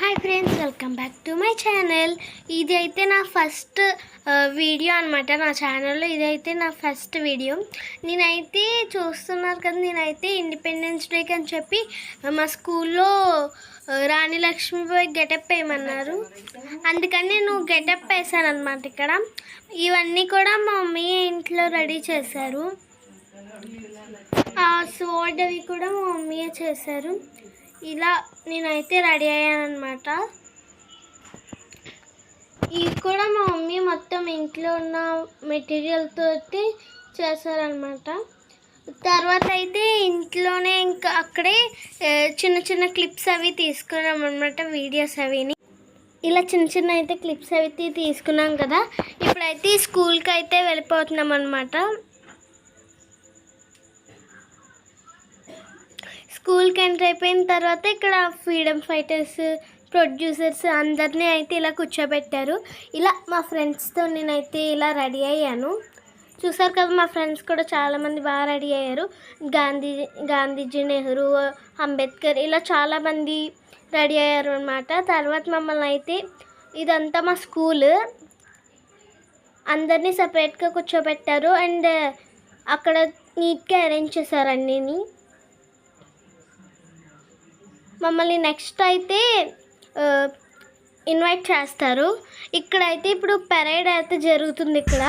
Hi friends, welcome back to my channel. ఇది అయితే నా ఫస్ట్ వీడియో అనమాట. నా ఛానల్లో ఇదైతే నా ఫస్ట్ వీడియో. నేనైతే చూస్తున్నారు కదా, నేనైతే ఇండిపెండెన్స్ డేకి అని చెప్పి మా స్కూల్లో రాణి లక్ష్మీబాయి గెటప్ వేయమన్నారు. అందుకని నేను గెటప్ వేసాను అనమాట. ఇక్కడ ఇవన్నీ కూడా మా మమ్మీ ఇంట్లో రెడీ చేశారు. సోడ్ అవి కూడా మా మమ్మీయే చేశారు. ఇలా నేనైతే రెడీ అయ్యాను అనమాట. ఇవి కూడా మా మమ్మీ మొత్తం ఇంట్లో ఉన్న మెటీరియల్ తోటి చేశారనమాట. తర్వాత అయితే ఇంట్లోనే ఇంకా అక్కడే చిన్న చిన్న క్లిప్స్ అవి తీసుకున్నాం అనమాట, వీడియోస్ అవిని. ఇలా చిన్న చిన్న అయితే క్లిప్స్ అవి తీసుకున్నాం కదా. ఇప్పుడైతే స్కూల్కి అయితే వెళ్ళిపోతున్నాం అనమాట. స్కూల్కి ఎంటర్ అయిపోయిన తర్వాత ఇక్కడ ఫ్రీడమ్ ఫైటర్స్, ప్రొడ్యూసర్స్ అందరినీ అయితే ఇలా కూర్చోబెట్టారు. ఇలా మా ఫ్రెండ్స్తో నేనైతే ఇలా రెడీ అయ్యాను. చూసారు కదా, మా ఫ్రెండ్స్ కూడా చాలామంది బాగా రెడీ అయ్యారు. గాంధీజీ, నెహ్రూ, అంబేద్కర్ ఇలా చాలామంది రెడీ అయ్యారు అనమాట. తర్వాత మమ్మల్ని అయితే ఇదంతా మా స్కూల్, అందరినీ సపరేట్గా కూర్చోబెట్టారు. అండ్ అక్కడ నీట్గా అరేంజ్ చేశారు అన్నీని. మమ్మల్ని నెక్స్ట్ అయితే ఇన్వైట్ చేస్తారు. ఇక్కడైతే ఇప్పుడు పెరేడ్ అయితే జరుగుతుంది. ఇక్కడ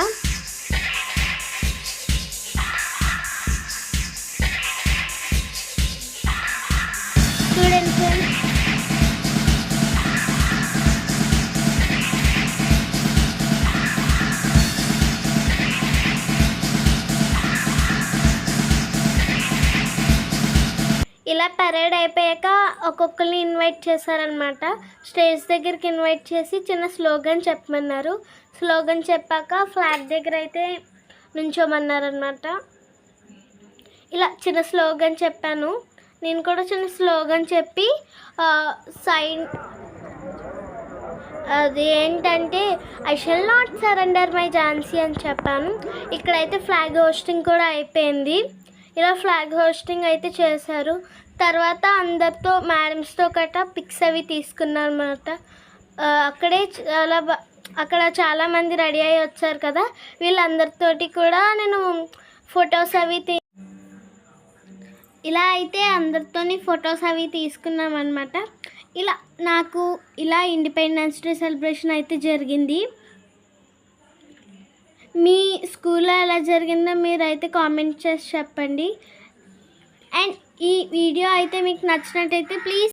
చూడండి ఫ్రెండ్స్, ఇలా పరేడ్ అయిపోయాక ఒక్కొక్కరిని ఇన్వైట్ చేశారనమాట. స్టేజ్ దగ్గరికి ఇన్వైట్ చేసి చిన్న స్లోగన్ చెప్పమన్నారు. స్లోగన్ చెప్పాక ఫ్లాగ్ దగ్గర అయితే నుంచోమన్నారనమాట. ఇలా చిన్న స్లోగన్ చెప్పాను. నేను కూడా చిన్న స్లోగన్ చెప్పి సైన్ అది ఏంటంటే I shall not surrender my Jhansi అని చెప్పాను. ఇక్కడైతే ఫ్లాగ్ హోస్టింగ్ కూడా అయిపోయింది. ఇలా ఫ్లాగ్ హోస్టింగ్ అయితే చేశారు. తర్వాత అందరితో మేడమ్స్తో గట్రా పిక్స్ అవి తీసుకున్నారు అన్నమాట. అక్కడే అక్కడ చాలామంది రెడీ అయ్యి వచ్చారు కదా, వీళ్ళందరితోటి కూడా నేను ఫొటోస్ అవి ఇలా అయితే అందరితోని ఫొటోస్ అవి తీసుకున్నాం అనమాట. ఇలా నాకు ఇలా ఇండిపెండెన్స్ డే సెలబ్రేషన్ అయితే జరిగింది. మీ స్కూల్లో ఎలా జరిగిందో మీరైతే కామెంట్ చేసి చెప్పండి. అండ్ ఈ వీడియో అయితే మీకు నచ్చినట్టయితే ప్లీజ్